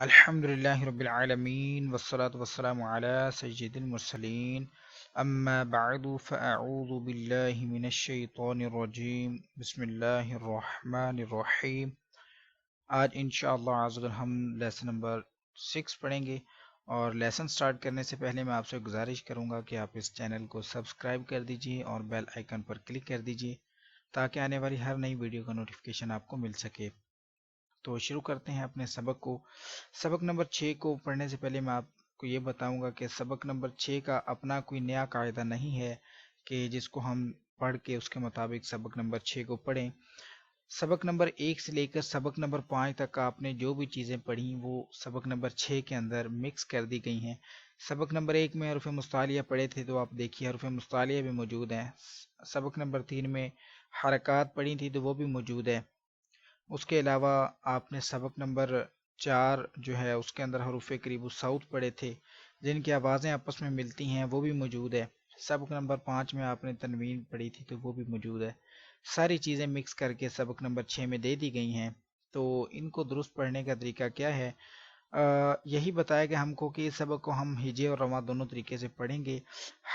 الحمد لله رب العالمين والصلاة والسلام على سيد المرسلين أما بعد فأعوذ بالله من الشيطان الرجيم بسم الله الرحمن الرحيم. آج انشاءاللہ عزوجل ہم لیسن نمبر 6 پڑھیں گے، اور لیسن سٹارٹ کرنے سے پہلے میں آپ سے گزارش کروں گا کہ آپ اس چینل کو سبسکرائب کر دیجئے اور بیل آئیکن پر کلک کر دیجئے تاکہ آنے والی ہر نئی ویڈیو کا نوٹیفیکیشن آپ کو مل سکے۔ تو شروع کرتے ہیں اپنے سبق کو۔ سبق نمبر 6 کو پڑھنے سے پہلے میں آپ کو یہ بتاؤں گا کہ سبق نمبر 6 کا اپنا کوئی نیا قاعدہ نہیں ہے کہ جس کو ہم پڑھ کے اس کے مطابق سبق نمبر 6 کو پڑھیں۔ سبق نمبر 1 سے لے کر سبق نمبر 5 تک آپ نے جو بھی چیزیں پڑھی وہ سبق نمبر 6 کے اندر مکس کر دی گئی ہیں۔ سبق نمبر 1 میں حروف مستعلیہ پڑھے تھے تو آپ دیکھیے حروف مستعلیہ بھی موجود ہیں۔ سبق نمبر 3 میں حرکات پڑھی تھی تو وہ بھی موجود ہے۔ اس کے علاوہ آپ نے سبق نمبر 4 جو ہے اس کے اندر حروف قریب الصوت پڑھے تھے جن کی آوازیں آپس میں ملتی ہیں، وہ بھی موجود ہے۔ سبق نمبر 5 میں آپ نے تنوین پڑھی تھی تو وہ بھی موجود ہے۔ ساری چیزیں مکس کر کے سبق نمبر 6 میں دے دی گئی ہیں، تو ان کو درست پڑھنے کا طریقہ کیا ہے؟ یہی بتایا کہ ہم کو کہ اس سبق کو ہم ہجے اور رواں دونوں طریقے سے پڑھیں گے۔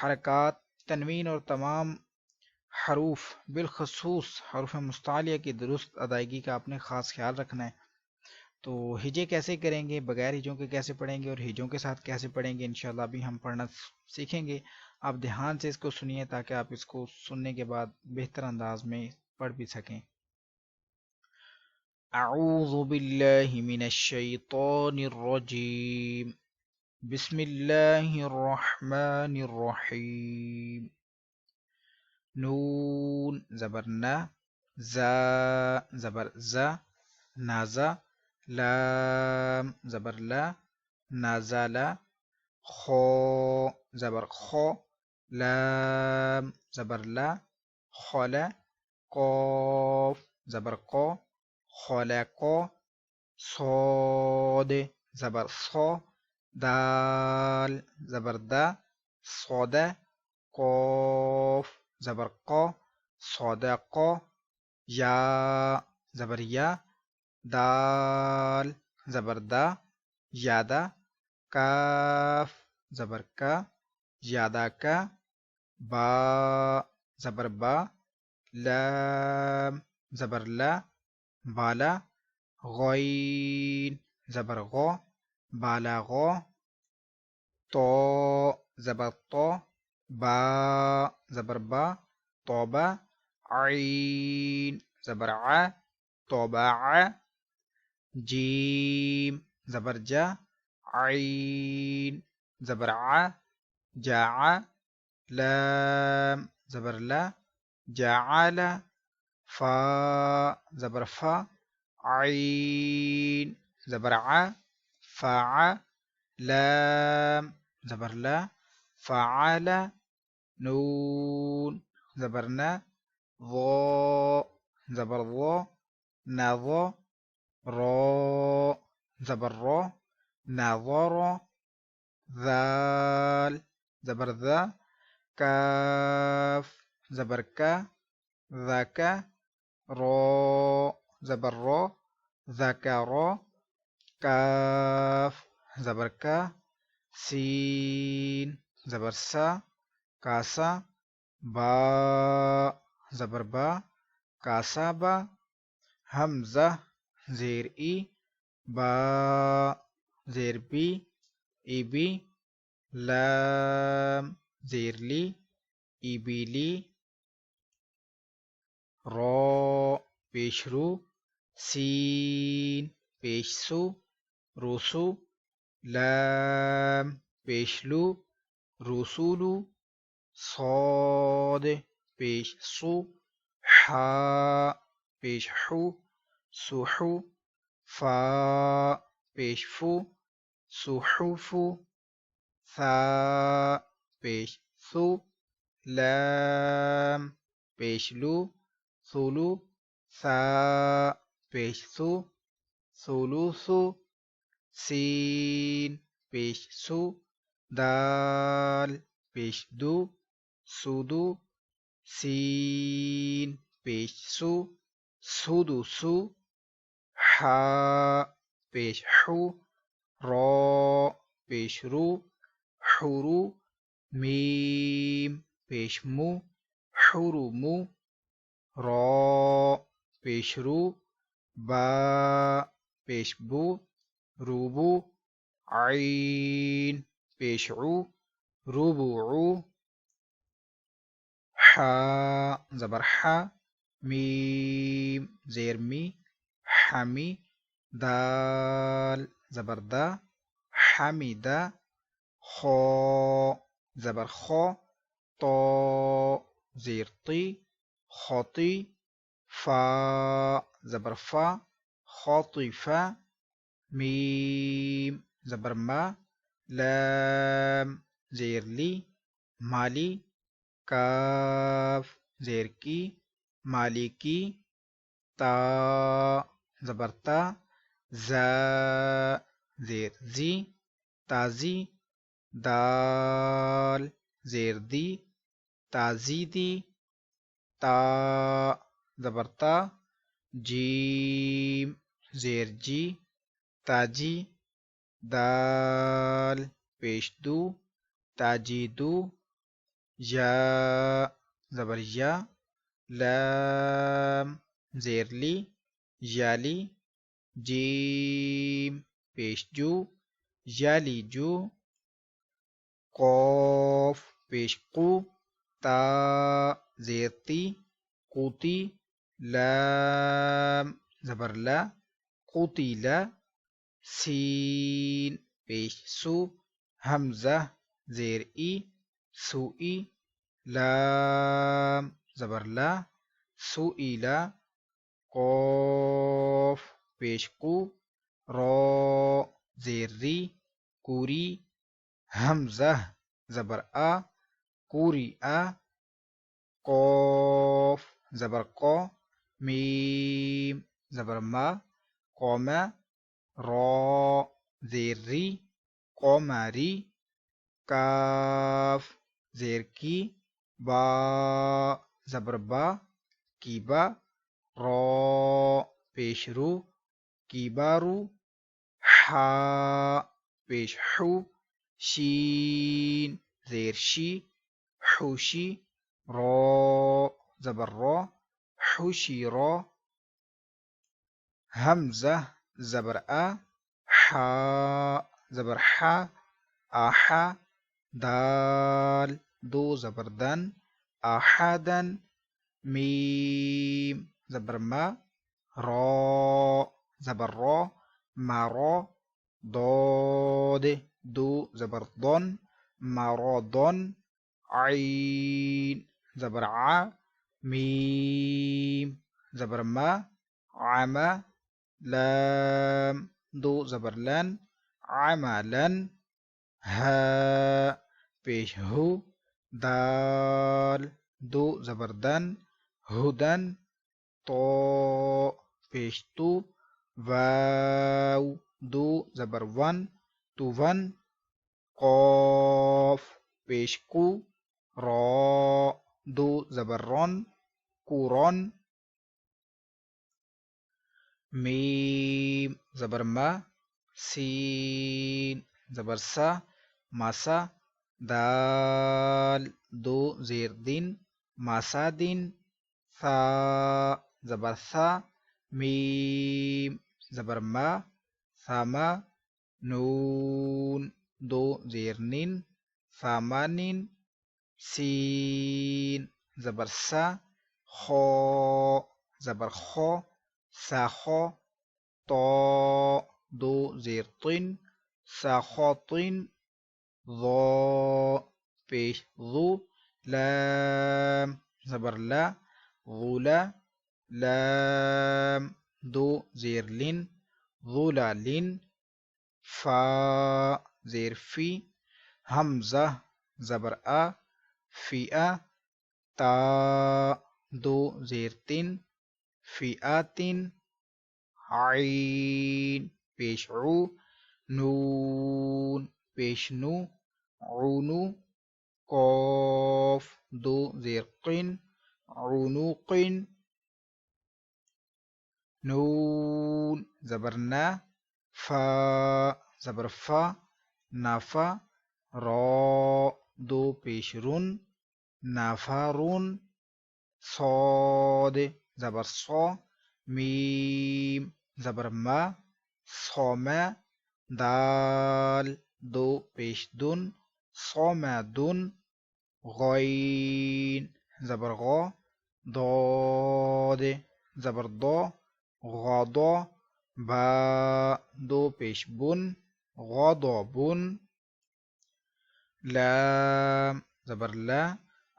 حرکات، تنوین اور تمام حروف بالخصوص حروف مستعلیہ کی درست ادائیگی کا آپ نے خاص خیال رکھنا ہے۔ تو ہجے کیسے کریں گے، بغیر ہجوں کے کیسے پڑھیں گے اور ہجوں کے ساتھ کیسے پڑھیں گے، انشاءاللہ ابھی ہم پڑھنا سیکھیں گے۔ آپ دھیان سے اس کو سنیے تاکہ آپ اس کو سننے کے بعد بہتر انداز میں پڑھ بھی سکیں۔ اعوذ باللہ من الشیطان الرجیم، بسم اللہ الرحمن الرحیم۔ نون زبر نا، زا زبر زا، نازا، لام زبر لا، نازالا، خو زبر خو، لام زبر لا، خولا، قوف زبر قو، خلقو، صاد زبر صو، دال زبر دا، صودا، قوف زبر قو، صدقو، یا زبر یا، دال زبر دا، یادا، کاف زبر کا، یادا کا، با زبر با، لام زبر لا، بالا، غین زبر غو، بالا غو، تو زبر تو، با زبر با، توبہ، عین زبر ع، توبہ ع، جیم زبر جا، عین زبر ع، جاع، لام زبر لا، جعل، فا زبر فا، عین زبر ع، فاع، لام زبر لا، فعل، نون زبر نا، ضو زبر ضو، نظو، رو زبر رو، نظر، ذال زبر ذا، کاف زبر کا، ذاکا، رو زبر رو، ذکرو، کاف زبر کا، سین زبر سا، کاسا، با زبر با، کاسابا، حمزہ زیر ای، با زیر بی، ای بی، لام زیر لی، ای بی لی، رو پیش رو، سین پیش سو، روسو، لام پیش لو، رسولو، صاد پیش سو، حا پیش حو، سوحو، فا پیش فو، سوحوفو، ثا پیش ثو، لام پیش لو، ثلو، ثا پیش ثو، ثلوثو، سین پیش سو، دال پیش دو، سودو، سین پیش سو، سودو سو، حا پیش حو، را پیش رو حرو میم پیش مو حرمو را پیش رو با پیش بو روبو عین پیش عو ربوعو حا زبر حا میم زیر می حمی دال زبر دا حمیدا خا زبر خا طا زیر طی خاطی فا زبر فا خاطفا میم زبر ما لام زیر لی مالی کاف زیر کی مالکی تا زبر تا زا زیر زی تازی دال زیر دی تازیدی تا زبر تا جیم زیر جی تاجی دال پیش دو تاجیدو یا زبر یا لام زیر لی یالی جیم پیش جو یالی جو قاف پیش قو تا زیر تی قوتی لام زبر لا قوتیلا سین پیش سو حمزہ زیر ای سوئی لام زبر لا سوئیلا قاف پیش قو را زیر ری کوری حمزہ زبر آ کوری آ قاف زبر قا میم زبر ما قوما را زیر ری قوماری کاف زیر کی با زبر با کی با را پیش رو کی بارو حا پیش حو شین زیر شی حوشی را زبر را حوشی را حمزة زبر آ حا زبر حا آحا دال دو زبر دن آحادن میم زبر ما را زبر را مرا ضاد دو زبر ضن مرضن عين زبر ع ميم زبر ما عما لام دو زبر لن عملا ها پیش هو دال دو زبر دن هدن تو پیش تو واو دو زبر ون تو ون قاف پیش کو را دو زبر رن قرآن میم زبر ما سین زبر سا ماسا دال دو زیر دن ماسا دن ثا زبر ثا میم زبر ما ثما نون دو زیر نن ثمانین سین زبر سا خو زبر خو ساخو طا دو زیر طن ساخوطن ضا پیش ضو لام زبر لا ظلا لام دو زیر لن ظلا لن فا زیر في حمزة زبر آ في آ تا دو زیر تن فئات عین پیش عو نون پیش نو عونو قاف دو زیر قن عنوق نون زبرنا فا زبر فا نافا را دو پیش رون نافارون صاد زبر صا میم زبر ما صوما دال دو پیش دون صومدون غین زبر غا ضاد زبر ضا غاضا با دو پیش بن غضبن لام زبر لا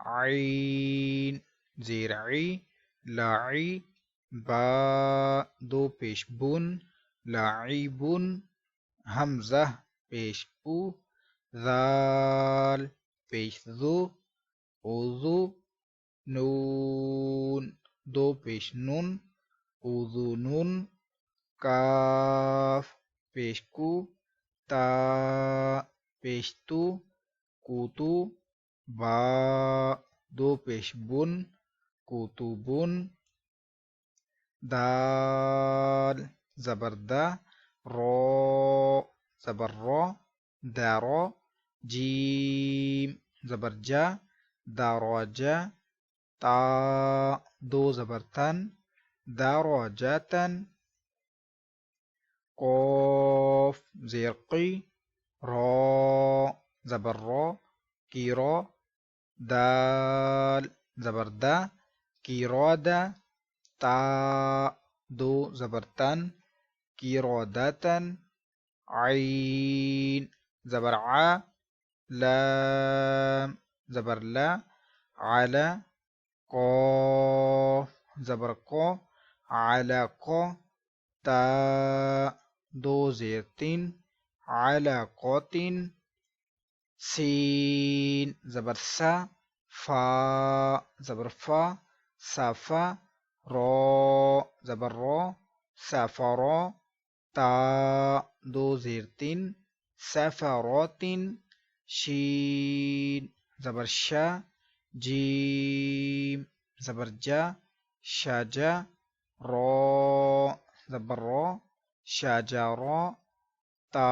عین زیر عی لاعی با دو پیش بن لاعبن حمزہ پیش او ذال پیش ذو اوذو نون دو پیش نون اوذونون کاف پیش کو تا پیش تو کوتو با دو پیش بن کوتوبن دال زبر دا را زبر را دارا جیم زبر جا داراجا تا دو زبر تن داراجاتن قاف زیر قی را زبر را کیرا دال زبر دا کیرادا تا دو زبر تن کیراداتن عین زبر ع لام زبر لا علا قاف زبر قا علاقا تا دو زیر تین علاقاتن سین زبر سا فا زبر فا صافا را زبر را سافرا تا دو زیر تین سفراتن شین زبر شا جیم زبر جا شاجا را زبر را شاجارا تا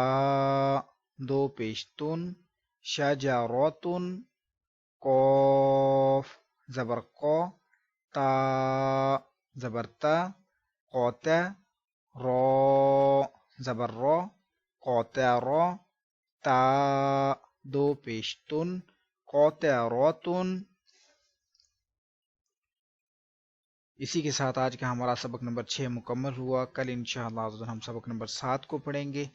دو پیشتون شجراتن قاف زبر قا تا زبر تا قاتا را زبر را قاطرا تا دو پیشتن قاطراتن. اسی کے ساتھ آج کا ہمارا سبق نمبر 6 مکمل ہوا. کل انشاءاللہ ہم سبق نمبر 7 کو پڑھیں گے.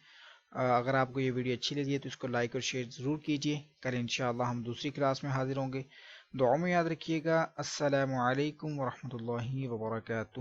اگر آپ کو یہ ویڈیو اچھی لگی ہے تو اس کو لائک اور شیئر ضرور کیجیے. کل انشاءاللہ ہم دوسری کلاس میں حاضر ہوں گے. دعاؤں میں یاد رکھیے گا. السلام علیکم ورحمۃ اللہ وبرکاتہ.